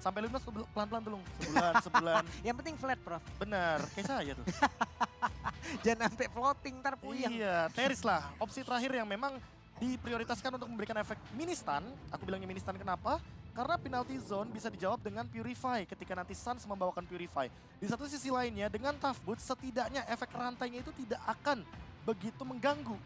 Sampai lunas pelan-pelan dulu, sebulan, sebulan. Yang penting flat, Prof. Bener, kayak saya tuh. Jangan sampai floating, ntar puyeng. Iya, Teris lah. Opsi terakhir yang memang diprioritaskan untuk memberikan efek mini stun. Aku bilangnya mini stun kenapa? Karena penalty zone bisa dijawab dengan Purify ketika nanti Suns membawakan Purify. Di satu sisi lainnya, dengan Tough Boots setidaknya efek rantainya itu tidak akan begitu mengganggu.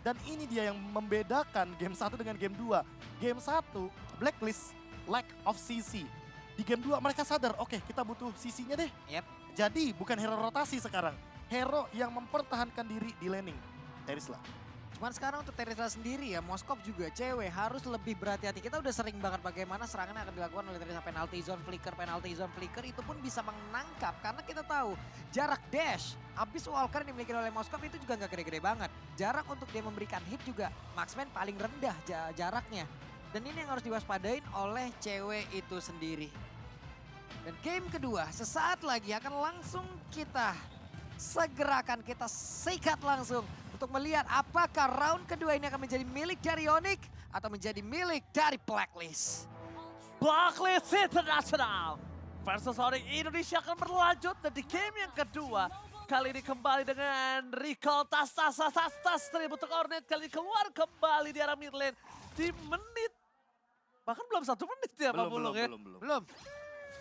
Dan ini dia yang membedakan game 1 dengan game 2. Game 1, Blacklist, lack of CC. Di game 2 mereka sadar, oke kita butuh CC-nya deh. Yep. Jadi bukan hero rotasi sekarang. Hero yang mempertahankan diri di laning. Teris lah. Cuman sekarang untuk Terisla sendiri ya, Moskov juga cewek harus lebih berhati-hati. Kita udah sering banget bagaimana serangan yang akan dilakukan oleh Terisla. Penalty zone flicker itu pun bisa menangkap. Karena kita tahu jarak dash, habis Walker yang dimiliki oleh Moskov itu juga nggak gede-gede banget. Jarak untuk dia memberikan hit juga, Marksman paling rendah jaraknya. Dan ini yang harus diwaspadain oleh cewek itu sendiri. Dan game kedua sesaat lagi akan langsung kita segerakan kita sikat langsung untuk melihat apakah round kedua ini akan menjadi milik dari Onyx atau menjadi milik dari Blacklist. Blacklist International versus Onyx Indonesia akan berlanjut dan di game yang kedua kali ini kembali dengan recall tas tribut untuk Hornet kali ini keluar kembali di arah mid lane di menit bahkan belum 1 menit ya Pak Bulung ya.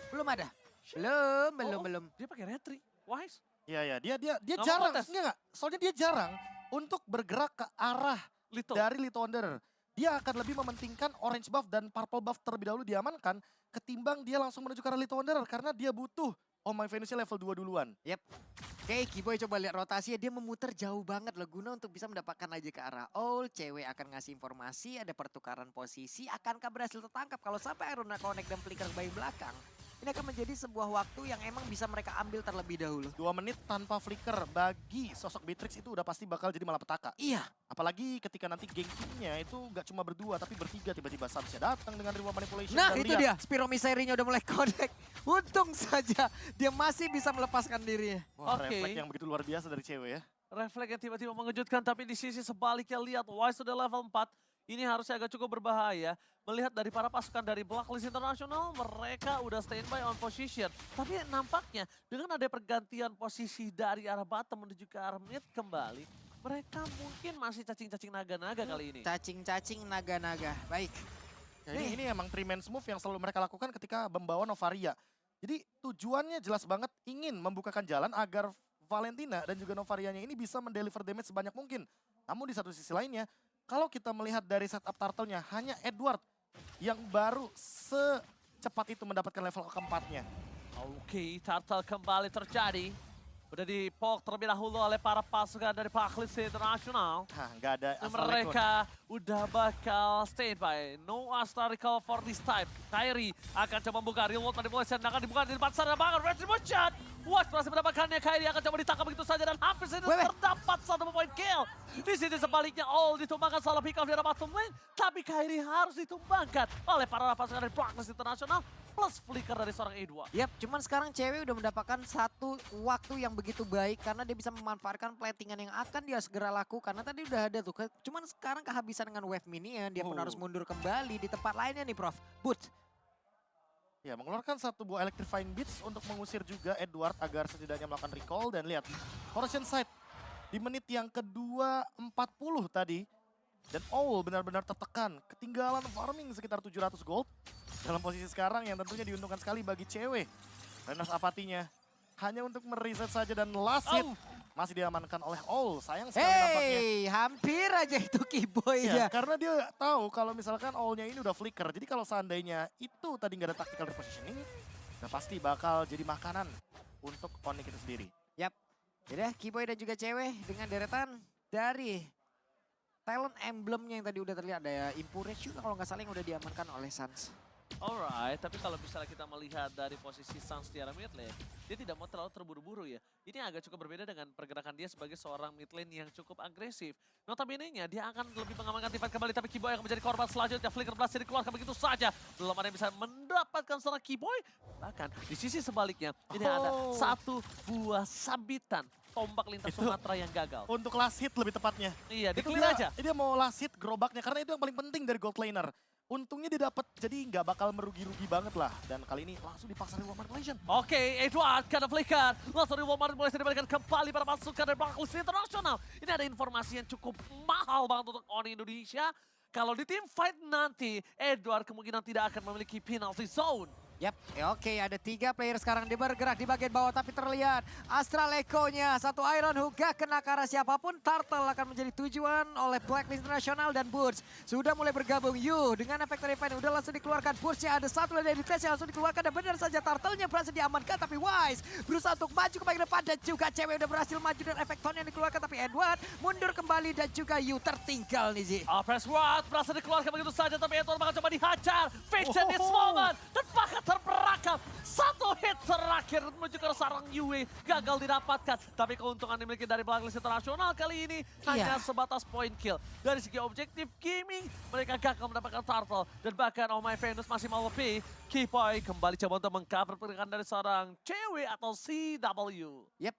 Belum ada. Belum. Dia pakai retri. Wise. Iya, dia Nggak mau jarang, protes. enggak. Soalnya dia jarang untuk bergerak ke arah Lito. dari Lito Wanderer. Dia akan lebih mementingkan orange buff dan purple buff terlebih dahulu diamankan ketimbang dia langsung menuju ke arah Lito Wanderer karena dia butuh Oh My Venusnya level 2 duluan. Yep. Oke, Kiboy coba lihat rotasinya, dia memutar jauh banget loh guna untuk bisa mendapatkan aja ke arah Owl. Cewek akan ngasih informasi, ada pertukaran posisi, akankah berhasil tertangkap? Kalau sampai Aruna Connect dan Flicker bayi belakang, ini akan menjadi sebuah waktu yang emang bisa mereka ambil terlebih dahulu. 2 menit tanpa flicker bagi sosok Beatrix itu udah pasti bakal jadi malapetaka. Iya. Apalagi ketika nanti geng timnya itu gak cuma berdua tapi bertiga, tiba-tiba Samsnya datang dengan reward manipulation. Nah dan itu lihat, dia, Spiro Misery-nya udah mulai connect. Untung saja dia masih bisa melepaskan dirinya. Wah, Oke. refleks yang begitu luar biasa dari cewek ya. Refleks yang tiba-tiba mengejutkan tapi di sisi sebaliknya lihat Wise sudah level 4. Ini harusnya agak cukup berbahaya. Melihat dari para pasukan dari Blacklist International, mereka udah standby on position. Tapi nampaknya dengan ada pergantian posisi dari arah bottom menuju ke arah mid kembali, mereka mungkin masih cacing-cacing naga-naga kali ini. Cacing-cacing naga-naga. Baik. Jadi ini emang 3-man move yang selalu mereka lakukan ketika membawa Novaria. Jadi tujuannya jelas banget ingin membukakan jalan agar Valentina dan juga Novarianya ini bisa mendeliver damage sebanyak mungkin. Namun di satu sisi lainnya, kalau kita melihat dari setup turtle-nya, hanya Edward yang baru secepat itu mendapatkan level keempatnya. Oke, turtle kembali terjadi. Udah dipok terlebih dahulu oleh para pasukan dari Blacklist International. Hah, nggak ada Dan asal mereka udah bakal standby. No Astra recall for this time. Kyrie akan coba membuka real world manipulation. Akan dibuka di depan sana banget. Retribution. Watch berhasil mendapatkannya. Kyrie akan coba ditangkap begitu saja. Dan hampir saja terdapat 1 point kill. Di sini sebaliknya All ditumbangkan salah pick off di arah bottom lane. Tapi Kyrie harus ditumbangkan oleh para pasukan dari Blacklist International. Plus flicker dari seorang Edward. Yap, cuman sekarang cewek udah mendapatkan satu waktu yang begitu baik karena dia bisa memanfaatkan platingan yang akan dia segera lakukan. Karena tadi udah ada tuh, cuman sekarang kehabisan dengan wave minion, dia pun harus mundur kembali di tempat lainnya nih Prof. Boot. Ya, mengeluarkan 1 buah electrifying beats untuk mengusir juga Edward agar setidaknya melakukan recall. Dan lihat, Corrosion Sight di menit yang kedua 40 tadi. Dan Owl benar-benar tertekan, ketinggalan farming sekitar 700 gold. Dalam posisi sekarang yang tentunya diuntungkan sekali bagi cewek. Renas apatinya hanya untuk mereset saja dan last hit masih diamankan oleh Owl. Sayang sekali nampaknya. Hey, hampir aja itu Kiboy Ya, ya. karena dia tahu kalau misalkan Owl-nya ini udah flicker. Jadi kalau seandainya itu tadi nggak ada tactical repositioning, udah pasti bakal jadi makanan untuk Onyx itu sendiri. Yap. Jadi Kiboy dan juga cewek dengan deretan dari talent emblemnya yang tadi udah terlihat. Ada Impurage juga kalau nggak salah yang udah diamankan oleh Suns. Alright, tapi kalau misalnya kita melihat dari posisi Suns di arah mid lane, dia tidak mau terlalu terburu-buru ya. Ini agak cukup berbeda dengan pergerakan dia sebagai seorang mid lane yang cukup agresif. Notabene-nya dia akan lebih mengamankan Tivan kembali, tapi Kiboy akan menjadi korban selanjutnya. Flicker blast dikeluarkan begitu saja. Belum ada yang bisa mendapatkan seorang Kiboy. Bahkan di sisi sebaliknya, ini ada 1 buah sabitan tombak lintas Itu Sumatera yang gagal. untuk last hit lebih tepatnya. Iya, Itu di-clear aja. dia mau last hit gerobaknya karena itu yang paling penting dari gold laner. untungnya dia dapat, jadi nggak bakal merugi-rugi banget lah. Dan kali ini langsung dipaksa reward manipulation. Oke, Edward kena flicker. Langsung reward manipulation diberikan kembali pada pasukan dari Blacklist International. Ini ada informasi yang cukup mahal banget untuk Oni Indonesia. Kalau di tim fight nanti, Edward kemungkinan tidak akan memiliki penalty zone. Yap, oke ada 3 player sekarang dia bergerak di bagian bawah tapi terlihat Astral Echo-nya. Satu Iron Hook gak kena ke arah siapapun. Turtle akan menjadi tujuan oleh Blacklist International dan Boots. Sudah mulai bergabung Yu dengan Factory Fan udah langsung dikeluarkan. Boots-nya ada satu dari tes yang langsung dikeluarkan dan benar saja Turtle-nya berhasil diamankan. Tapi Wise berusaha untuk maju ke bagian depan dan juga cewek udah berhasil maju dan Effecton yang dikeluarkan. Tapi Edward mundur kembali dan juga Yu tertinggal nih Zi. Press Rod berhasil dikeluarkan begitu saja tapi Edward bakal coba dihajar. Fiction this moment dan bakal terperangkap. Satu hit terakhir menuju ke sarang Yue gagal didapatkan. Tapi keuntungan dimiliki dari Blacklist International kali ini hanya sebatas point kill. Dari segi objektif gaming mereka gagal mendapatkan turtle. Dan bahkan Oh My Venus masih mau lebih. Kipoy kembali coba untuk mengcover pergerakan dari seorang cewek atau CW. Yep.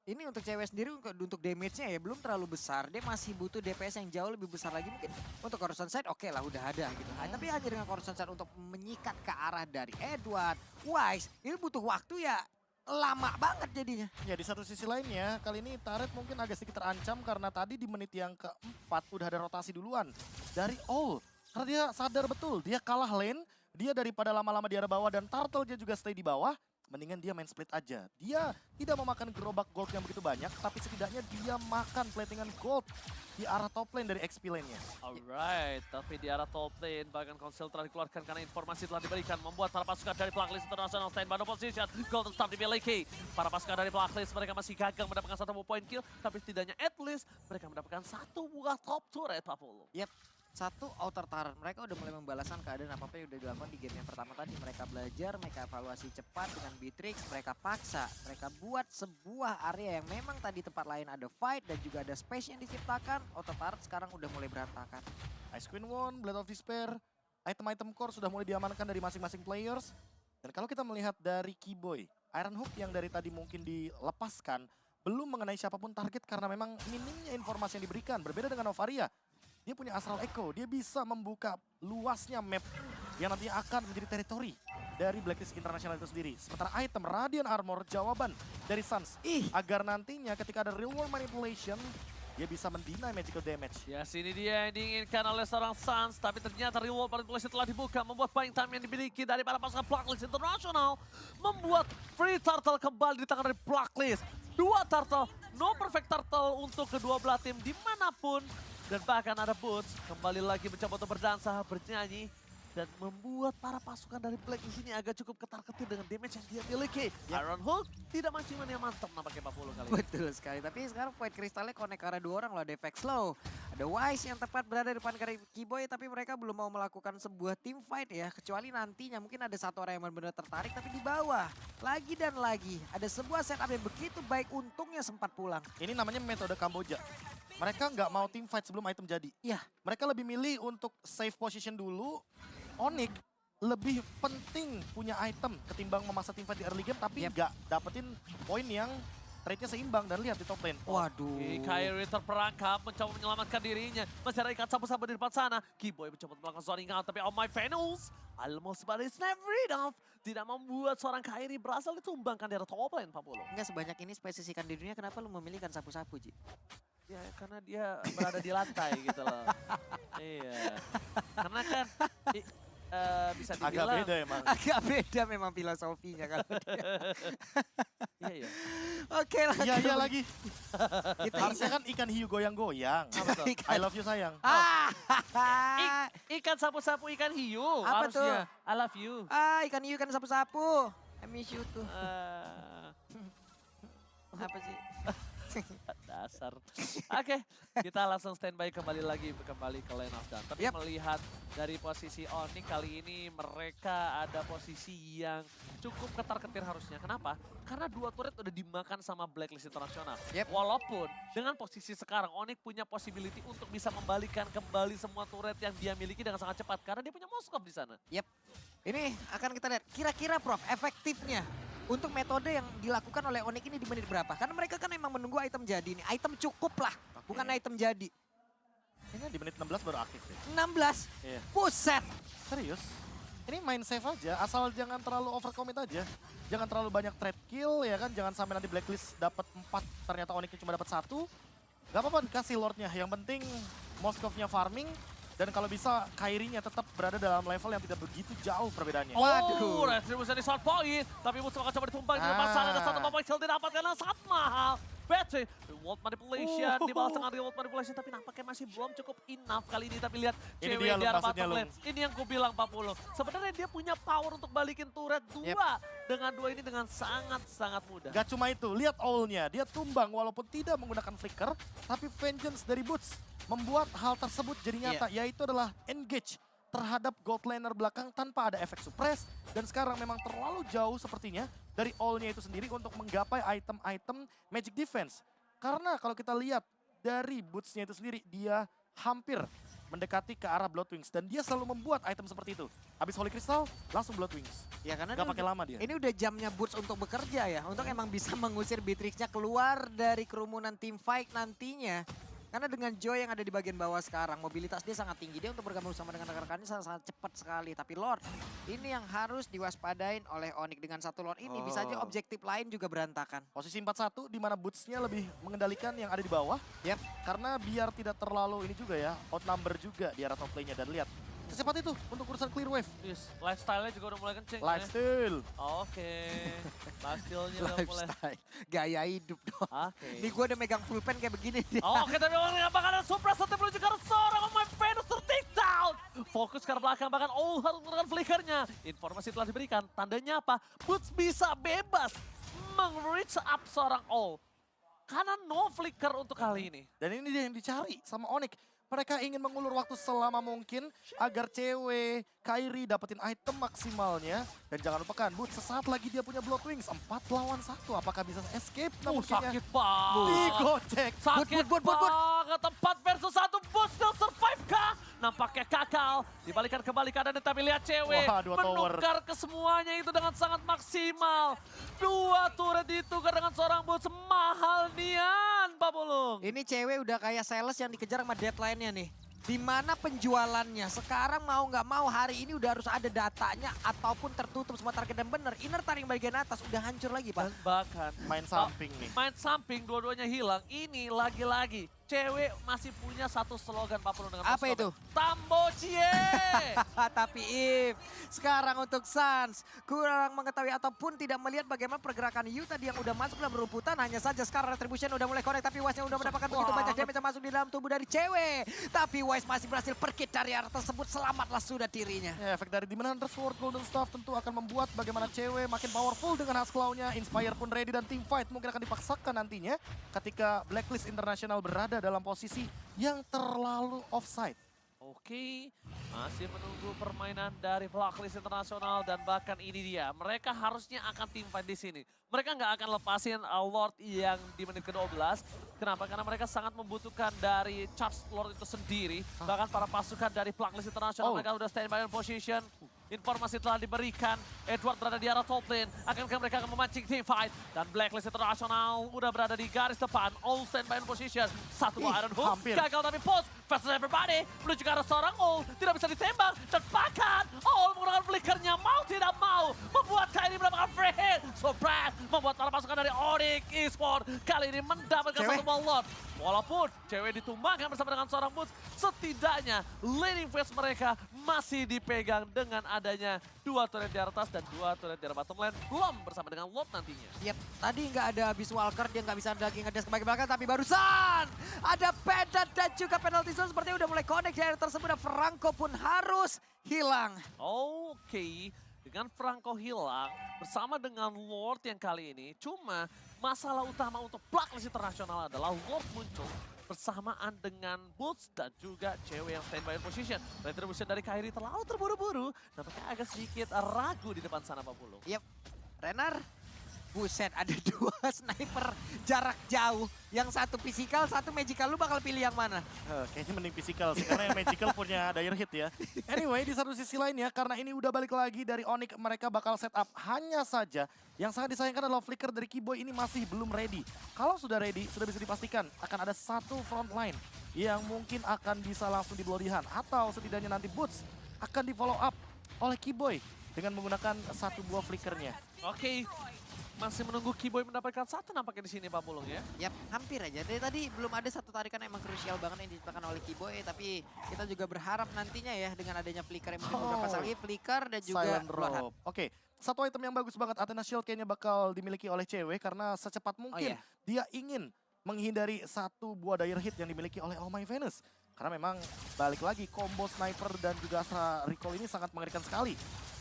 Ini untuk cewek sendiri untuk damage-nya ya belum terlalu besar. Dia masih butuh DPS yang jauh lebih besar lagi. Mungkin untuk Corruption Side oke lah udah ada gitu. Tapi hanya dengan Corruption Side untuk menyikat ke arah dari Edward, Wise. Ini butuh waktu ya lama banget jadinya. Ya di satu sisi lainnya, kali ini Turret mungkin agak sedikit terancam karena tadi di menit yang keempat udah ada rotasi duluan dari All. Karena dia sadar betul, dia kalah lane, dia daripada lama-lama di arah bawah dan Turtle dia juga stay di bawah. Mendingan dia main split aja. Dia tidak memakan gerobak gold yang begitu banyak, tapi setidaknya dia makan platingan gold di arah top lane dari XP lane-nya. Alright, tapi di arah top lane bahkan konsel telah dikeluarkan karena informasi telah diberikan membuat para pasukan dari Blacklist International stand by no position. Golden Staff dimiliki. Para pasukan dari Blacklist mereka masih gagal mendapatkan 1 point kill, tapi setidaknya at least mereka mendapatkan 1 buah top turret, Pak Polo. Yep. Satu outer turret, mereka udah mulai membalaskan keadaan apa-apa yang udah dilakukan di game yang pertama tadi. Mereka belajar, mereka evaluasi cepat dengan Beatrix, mereka paksa, mereka buat sebuah area yang memang tadi tempat lain ada fight dan juga ada space yang diciptakan. Outer turret sekarang udah mulai berantakan. Ice Queen One, Blade of Despair, item-item core sudah mulai diamankan dari masing-masing players. Dan kalau kita melihat dari Kiboy, Iron Hook yang dari tadi mungkin dilepaskan, belum mengenai siapapun target karena memang minimnya informasi yang diberikan. Berbeda dengan Novaria. Dia punya Astral Echo, dia bisa membuka luasnya map yang nantinya akan menjadi teritori dari Blacklist International itu sendiri. Sementara item Radiant Armor, jawaban dari Suns. Agar nantinya ketika ada real world manipulation, dia bisa mendinai magical damage. Ya, sini dia yang diinginkan oleh seorang Suns, tapi ternyata real world manipulation telah dibuka, membuat buying time yang dimiliki dari para pasukan Blacklist International, membuat free turtle kembali di tangan dari Blacklist. 2 turtle, no perfect turtle untuk kedua belah tim dimanapun. Dan bahkan ada Boots kembali lagi mencoba untuk berdansa, bernyanyi. Dan membuat para pasukan dari Black di sini agak cukup ketar-ketir dengan damage yang dia miliki. Iron Hook tidak manciman yang mantap nampaknya Pak Polo kali ini. Betul sekali, tapi sekarang point kristalnya connect ke arah 2 orang loh. Ada Efek Slow, ada Wise yang tepat berada di depan dari Kiboy, tapi mereka belum mau melakukan sebuah team fight ya. Kecuali nantinya mungkin ada satu orang yang benar-benar tertarik, tapi di bawah. Lagi dan lagi, ada sebuah setup yang begitu baik, untungnya sempat pulang. Ini namanya metode Kamboja. Mereka nggak mau team fight sebelum item jadi. Iya. Mereka lebih milih untuk save position dulu. Onyx lebih penting punya item ketimbang memaksa team fight di early game, tapi nggak dapetin poin yang trade-nya seimbang. Dan lihat di top lane. Waduh. Kyrie terperangkap, mencoba menyelamatkan dirinya. Masih ada ikat sapu-sapu di depan sana. Kiboy mencoba melakukan zoning out, tapi Oh My Venus almost but it's never enough. Tidak membuat seorang Kyrie berhasil ditumbangkan di arah top lane, Pak Polo. Enggak sebanyak ini spesiesikan di dunia, kenapa lu memilihkan sapu-sapu, Ji? Ya karena dia berada di lantai gitu loh. Iya. Karena kan bisa Agak dibilang. beda emang. Agak beda memang filosofinya kalau dia. Iya, iya. Oke lah. Iya lagi. Kita Harusnya kan ikan hiu goyang-goyang. Apa tuh? I love you sayang. Ikan sapu-sapu ikan hiu. Apa harusnya. I love you. ikan hiu kan sapu-sapu. I miss you tuh. Apa sih? Dasar. Oke, kita langsung standby kembali ke Lane of Dawn. Tapi melihat dari posisi Onyx kali ini mereka ada posisi yang cukup ketar-ketir harusnya. Kenapa? Karena 2 turret udah dimakan sama Blacklist International. Walaupun dengan posisi sekarang Onyx punya possibility untuk bisa membalikan kembali semua turret yang dia miliki dengan sangat cepat. Karena dia punya Moskov di sana. Ini akan kita lihat kira-kira Prof efektifnya untuk metode yang dilakukan oleh Onyx ini di menit berapa? Karena mereka kan memang menunggu item jadi ini. Item cukup lah, bukan item jadi. Kayaknya di menit 16 baru aktif deh. 16. Iya. Buset. Serius? Ini main safe aja, asal jangan terlalu overcommit aja. Jangan terlalu banyak trade kill ya kan, jangan sampai nanti Blacklist dapat 4, ternyata Onyxnya cuma dapat 1. Gak apa-apa dikasih Lordnya, yang penting Moskovnya farming. Dan kalau bisa Kairinya tetap berada dalam level yang tidak begitu jauh perbedaannya. Oh, Retribution di short point. Tapi musuh akan coba ditumbang di depan sana. Ada satu Papa Kill didapat karena sangat mahal. Battery, reward manipulation, dibalas dengan reward manipulation. Tapi nampaknya masih belum cukup enough kali ini. Tapi lihat Ini cewek dia, di Lung, arah maksudnya, bottom Lung. lane. Ini yang ku bilang 40. Sebenarnya dia punya power untuk balikin turret 2. Dengan 2 ini dengan sangat-sangat mudah. Gak cuma itu, lihat all-nya. Dia tumbang walaupun tidak menggunakan flicker, tapi vengeance dari Boots membuat hal tersebut jadi nyata, yaitu adalah engage terhadap gold laner belakang tanpa ada efek suppress. Dan sekarang memang terlalu jauh sepertinya dari all-nya itu sendiri untuk menggapai item-item magic defense. Karena kalau kita lihat dari Boots-nya itu sendiri, dia hampir mendekati ke arah Bloodwings. Dan dia selalu membuat item seperti itu. Habis Holy Crystal, langsung Bloodwings. Ya karena Gak ini pakai lama dia. Ini udah jamnya Boots untuk bekerja ya. Untuk emang bisa mengusir Beatrix-nya keluar dari kerumunan tim fight nantinya. Karena dengan Joy yang ada di bagian bawah sekarang, mobilitas dia sangat tinggi. Dia untuk bergabung sama dengan rekan-rekannya sangat cepat sekali. Tapi Lord, ini yang harus diwaspadain oleh Onyx. Dengan satu Lord ini bisa aja objektif lain juga berantakan. Posisi 4-1 di mana Boots-nya lebih mengendalikan yang ada di bawah. Yep. Karena biar tidak terlalu ini juga ya, outnumber juga di arah top lane-nya. Dan lihat, secepat itu untuk urusan clear wave. Yes, lifestyle-nya juga udah mulai kenceng. Lifesteal. Oke, lifestyle-nya udah mulai. Lifestyle. Gaya hidup dong. Oke. Ini gue udah megang full pen kayak begini. Oke, tapi orang apakah ada suppress atau menuju ke arah seorang My Venus ter-take down. Fokus ke arah belakang, bahkan harus menggunakan flickernya. Informasi telah diberikan, tandanya apa? Boots bisa bebas meng-reach up seorang karena no flicker untuk kali ini. Dan ini dia yang dicari sama Onyx. Mereka ingin mengulur waktu selama mungkin agar cewek Kairi dapetin item maksimalnya. Dan jangan lupakan, Boots sesaat lagi dia punya Bloodwings. 4 lawan 1. Apakah bisa escape? Namun kayaknya Sakit banget. digocek. Sakit But. banget. 4 versus 1. Boots still survive kah? Nampaknya kakal. Dibalikan kembali keadaannya, tapi lihat cewek. Wah, 2 tower. Menukar ke semuanya itu dengan sangat maksimal. 2 turret ditukar dengan seorang Boots. Mahal nian, Pak Pulung. Ini cewek udah kayak sales yang dikejar sama deadline-nya nih. Di mana penjualannya? Sekarang mau nggak mau hari ini udah harus ada datanya ataupun tertutup semua target dan bener. Inner taring bagian atas udah hancur lagi, Pak. Dan bahkan Main samping nih. main samping dua-duanya hilang. Ini lagi-lagi cewek masih punya satu slogan Pak Pulung dengan Apa Moskov. itu? Tambocie. Tapi If, sekarang untuk Suns kurang mengetahui ataupun tidak melihat bagaimana pergerakan Yu tadi yang udah masuk dalam rumputan. Hanya saja sekarang Retribution udah mulai connect, tapi Wise-nya udah mendapatkan begitu banyak damage yang masuk di dalam tubuh dari cewek. Tapi Wise masih berhasil pergi dari area tersebut, selamatlah sudah dirinya. Ya, efek dari Demon Hunter Sword Golden Staff tentu akan membuat bagaimana cewek makin powerful dengan Husk Claw-nya. Inspire pun ready dan team fight mungkin akan dipaksakan nantinya ketika Blacklist International berada dalam posisi yang terlalu offside. Oke, masih menunggu permainan dari Blacklist Internasional dan bahkan ini dia. Mereka harusnya akan team fight di sini. Mereka nggak akan lepasin Lord yang di menit ke-12. Kenapa? Karena mereka sangat membutuhkan dari charge Lord itu sendiri. Bahkan para pasukan dari Blacklist Internasional mereka udah standby in position. Informasi telah diberikan, Edward berada di arah top lane. Akankah mereka akan memancing team fight? Dan Blacklist Internasional udah berada di garis depan. All standby in position. Satu Iron Hook, hampir. gagal tapi post. Versus everybody, menuju ke arah seorang All. Tidak bisa ditembak, dan bahkan All menggunakan flickernya. Mau tidak mau, membuat Kairi mendapatkan free hit. Surprise, membuat para pasukan dari Onyx Esports kali ini mendapatkan satu ball Lord. Walaupun cewek ditumbangkan bersama dengan seorang Boots, setidaknya laning phase mereka masih dipegang dengan adanya 2 turret di atas dan 2 turret di arah bottom lane. Belum bersama dengan Lord nantinya. Yep, tadi nggak ada Abyss Walker, dia nggak bisa lagi ngedes ke bagian belakang, tapi barusan ada Pedat dan juga penalty zone sepertinya udah mulai connect di area tersebut dan Franco pun harus hilang. Oke, dengan Franco hilang bersama dengan Lord yang kali ini. Cuma masalah utama untuk Blacklist Internasional adalah Lord muncul bersamaan dengan Boots dan juga cewek yang standby in position. Retribution dari Kairi terlalu terburu-buru. Nampaknya agak sedikit ragu di depan sana Pak Pulung. Yep, Renar, Buset, ada 2 sniper jarak jauh. Yang satu physical, satu magical. Lu bakal pilih yang mana? Kayaknya mending physical sih, karena yang magical punya dire hit ya. Anyway, di satu sisi lainnya, karena ini udah balik lagi dari Onyx, mereka bakal set up. Hanya saja, yang sangat disayangkan adalah flicker dari Kiboy ini masih belum ready. Kalau sudah ready, sudah bisa dipastikan akan ada satu front line yang mungkin akan bisa langsung di bloodihan. Atau setidaknya nanti Boots akan di follow up oleh Kiboy dengan menggunakan satu buah flickernya. Oke, masih menunggu Kiboy mendapatkan satu nampaknya di sini Pak Pulung ya. Yap, hampir aja. Dari tadi belum ada satu tarikan yang emang krusial banget yang diciptakan oleh Kiboy. Tapi kita juga berharap nantinya ya dengan adanya flicker yang mungkin beberapa kali flicker dan juga Silent Bloodhound. Rope. Oke, satu item yang bagus banget Athena Shield kayaknya bakal dimiliki oleh cewek karena secepat mungkin iya. dia ingin menghindari satu buah dire hit yang dimiliki oleh Oh My Venus. Karena memang balik lagi combo sniper dan juga Astra Recall ini sangat mengerikan sekali.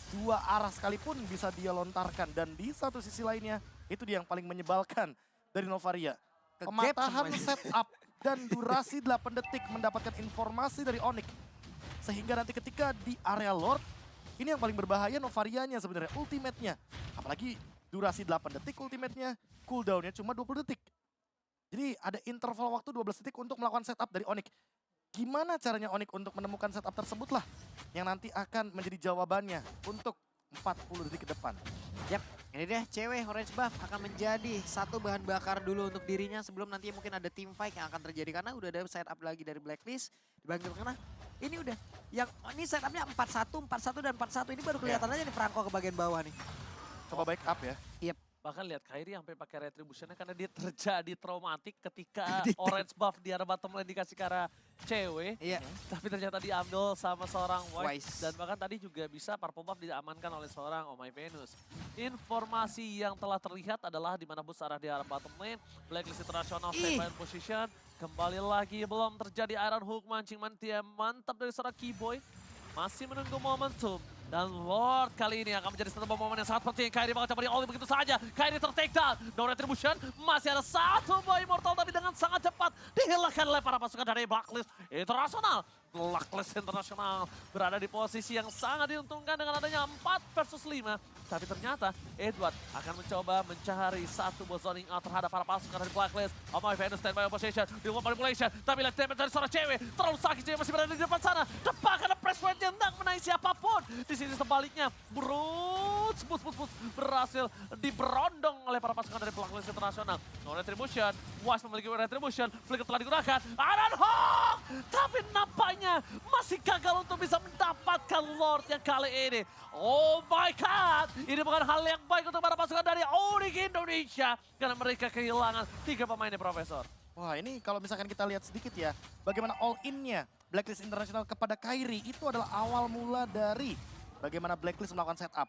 2 arah sekalipun bisa dia lontarkan dan di satu sisi lainnya itu dia yang paling menyebalkan dari Novaria. Ke-gap Pematahan semuanya. setup dan durasi 8 detik mendapatkan informasi dari Onyx. Sehingga nanti ketika di area Lord, ini yang paling berbahaya Novarianya sebenarnya, ultimate-nya. Apalagi durasi 8 detik ultimate-nya, cooldown-nya cuma 20 detik. Jadi ada interval waktu 12 detik untuk melakukan setup dari Onyx. Gimana caranya Onyx untuk menemukan setup tersebut lah yang nanti akan menjadi jawabannya untuk 40 detik ke depan. Yap, ini deh cewek orange buff akan menjadi satu bahan bakar dulu untuk dirinya sebelum nanti mungkin ada team fight yang akan terjadi karena udah ada setup lagi dari Blacklist dibagi karena ini udah yang ini setupnya 4-1, 4-1 dan 4-1 ini baru kelihatan aja nih Franco ke bagian bawah nih. Coba back up ya. Bahkan lihat Kairi sampai pakai retributionnya karena dia terjadi traumatik ketika orange buff di arah bottom lane dikasih ke arah cewek. Iya. Tapi ternyata diambil sama seorang Wise. Wise. Dan bahkan tadi juga bisa purple buff diamankan oleh seorang Oh My Venus. Informasi yang telah terlihat adalah di mana bus arah di arah bottom lane. Blacklist International stay by position. Kembali lagi belum terjadi Iron Hook mancing mantia mantap dari seorang Kiboy. Masih menunggu momentum. Dan Lord kali ini akan menjadi satu momen yang sangat penting. Kairi bakal coba di all begitu saja. Kairi ter-take down. No retribution. Masih ada satu buah immortal tapi dengan sangat cepat dihilangkan oleh para pasukan dari Blacklist International. Blacklist International berada di posisi yang sangat diuntungkan dengan adanya 4 versus 5. Tapi ternyata Edward akan mencoba mencari satu buah zoning out terhadap para pasukan dari Blacklist. Oh My Venus standby position. Di luar manipulation. Tapi lihat damage dari seorang cewek. Terlalu sakit cewek masih berada di depan sana. Depan karena press point yang tidak menaik siapapun. Di sini sebaliknya, Broods berhasil diberondong oleh para pasukan dari Blacklist International. No retribution, Wise memiliki retribution, flicker telah digunakan, Iron Hawk! Tapi nampaknya masih gagal untuk bisa mendapatkan Lord yang kali ini. Oh my God, ini bukan hal yang baik untuk para pasukan dari Onyx Indonesia. Karena mereka kehilangan 3 pemainnya, Profesor. Wah ini kalau misalkan kita lihat sedikit ya, bagaimana all-in-nya Blacklist International kepada Kairi itu adalah awal mula dari bagaimana Blacklist melakukan setup.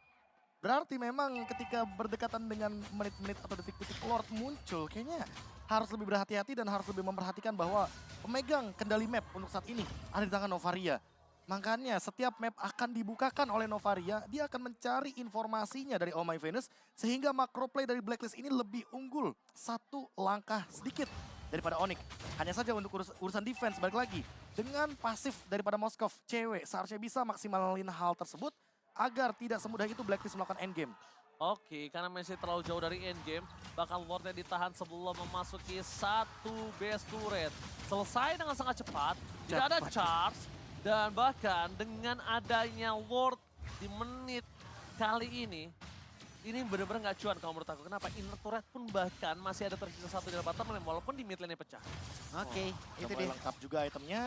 Berarti memang ketika berdekatan dengan menit-menit atau detik-detik Lord muncul, kayaknya harus lebih berhati-hati dan harus lebih memperhatikan bahwa pemegang kendali map untuk saat ini ada di tangan Novaria. Makanya setiap map akan dibukakan oleh Novaria, dia akan mencari informasinya dari Oh My Venus sehingga macro play dari Blacklist ini lebih unggul satu langkah sedikit daripada Onyx. Hanya saja untuk urusan defense balik lagi. Dengan pasif daripada Moskov, cewek seharusnya bisa maksimalin hal tersebut agar tidak semudah itu Blacklist melakukan endgame. Oke, karena masih terlalu jauh dari endgame, bakal Lordnya ditahan sebelum memasuki satu base turret. Selesai dengan sangat cepat, tidak ada charge, dan bahkan dengan adanya Lord di menit kali ini benar-benar nggak cuan kalau menurut aku. Kenapa? Inner turret pun bahkan masih ada tersisa satu di bottom lane walaupun di mid lane pecah. Oke, itu Mulai dia. lengkap juga itemnya.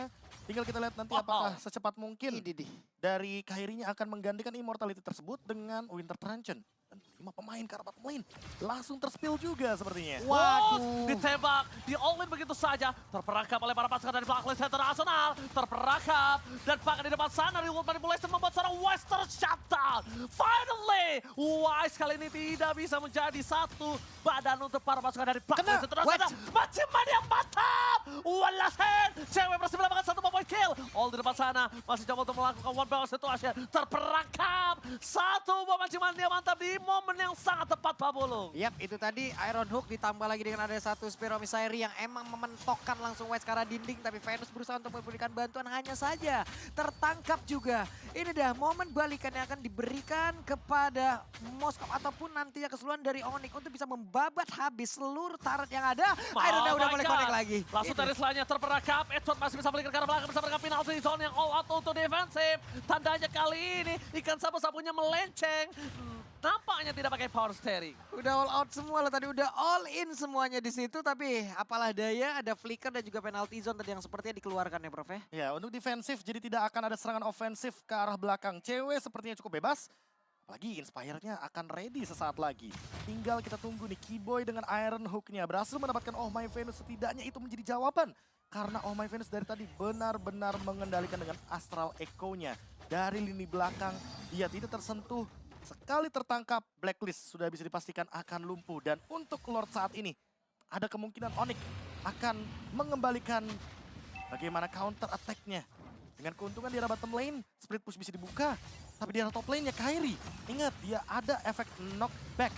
Tinggal kita lihat nanti apakah secepat mungkin Ini dia. dari Kairinya akan menggantikan immortality tersebut dengan Winter Truncheon. Dan 5 pemain ke arah bottom lane langsung terspill juga sepertinya. Waduh, ditembak, di all-in begitu saja. Terperangkap oleh para pasukan dari Blacklist International. Terperangkap, dan bahkan di depan sana Reward Manipulation membuat seorang Western shutdown. Finally, Wise kali ini tidak bisa menjadi satu badan untuk para pasukan dari Blacklist International. Maciman yang mantap! Walasen, cewek berhasil mendapatkan satu point kill. All di depan sana, masih coba untuk melakukan one balance situation. Terperangkap, satu bom maciman dia mantap di momen momen yang sangat tepat Pak Bulung. Yap, itu tadi Iron Hook ditambah lagi dengan ada satu Spear Missile yang emang mementokkan langsung West ke arah dinding. Tapi Venus berusaha untuk memberikan bantuan, hanya saja tertangkap juga. Ini dah momen balikan yang akan diberikan kepada Moskov ataupun nantinya keseluruhan dari Onyx untuk bisa membabat habis seluruh turret yang ada. Iron udah my mulai God. connect lagi. Langsung Itu. dari selanjutnya terperangkap. Edson masih bisa balik ke arah belakang bersama dengan penalti zone yang all out untuk defensif. Tandanya kali ini ikan sapu-sapunya melenceng. Nampaknya tidak pakai power steering. Udah all out semua loh tadi, udah all in semuanya di situ. Tapi apalah daya, ada flicker dan juga penalty zone tadi yang sepertinya dikeluarkan ya Prof ya. Ya, untuk defensif jadi tidak akan ada serangan ofensif ke arah belakang. Cewek sepertinya cukup bebas. Apalagi Inspire-nya akan ready sesaat lagi. Tinggal kita tunggu nih, Keyboy dengan Iron Hook-nya berhasil mendapatkan Oh My Venus. Setidaknya itu menjadi jawaban. Karena Oh My Venus dari tadi benar-benar mengendalikan dengan Astral Echo-nya. Dari lini belakang, dia tidak tersentuh. Sekali tertangkap, Blacklist sudah bisa dipastikan akan lumpuh. Dan untuk Lord saat ini, ada kemungkinan Onyx akan mengembalikan bagaimana counter attack-nya. Dengan keuntungan di arah bottom lane, split push bisa dibuka. Tapi di arah top lane-nya Kairi, ingat dia ada efek knockback.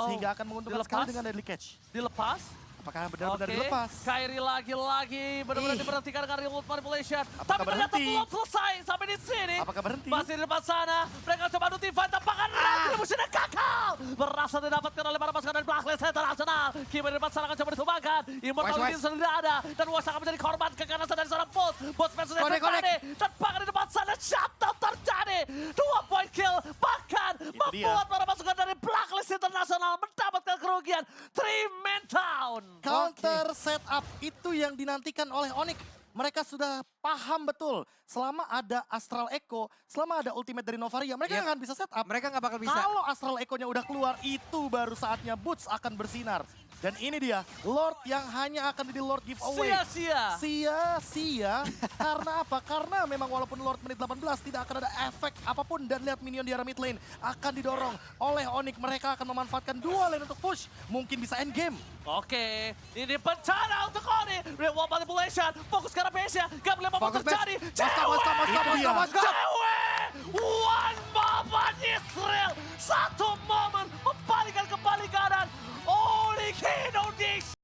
Sehingga akan menguntungkan dilepas? sekali dengan Deadly Catch. Dilepas. Apakah benar-benar dilepas? Kairi lagi-lagi benar-benar diberhentikan dengan remote manipulation. Apakah Tapi ternyata berhenti? belum selesai sampai di sini. Apakah berhenti? Masih di depan sana. Mereka coba notify tampakan retribusinya gagal. Berhasil didapatkan oleh para pasukan dari Blacklist International. Kima di depan sana akan coba ditumbangkan. Immortal Wise. Within sudah ada. Dan Wise akan menjadi korban keganasan dari seorang Boss. Boss versus Connect. Everybody. Dan bahkan di depan sana shutdown terjadi. 2 point kill. Bahkan membuat para pasukan dari Blacklist International mendapatkan kerugian. 3-man down. Counter setup itu yang dinantikan oleh Onyx. Mereka sudah paham betul. Selama ada Astral Echo, selama ada ultimate dari Novaria, mereka akan bisa setup. Mereka nggak bakal bisa. Kalau Astral Echo-nya udah keluar, itu baru saatnya Boots akan bersinar. Dan ini dia, Lord yang hanya akan jadi Lord giveaway. Sia-sia. Sia-sia. Karena apa? Karena memang walaupun Lord menit 18 tidak akan ada efek apapun. Dan lihat minion di arah mid lane akan didorong oleh Onyx. Mereka akan memanfaatkan dua lane untuk push. Mungkin bisa end game. Oke, ini bencana untuk Oni. Reward manipulation, fokus ke arah base-nya. Gak boleh apa-apa Fokus terjadi. Moskov. Cewek! One moment Israel. Satu momen membalikan kembali kanan. Oni Indonesia.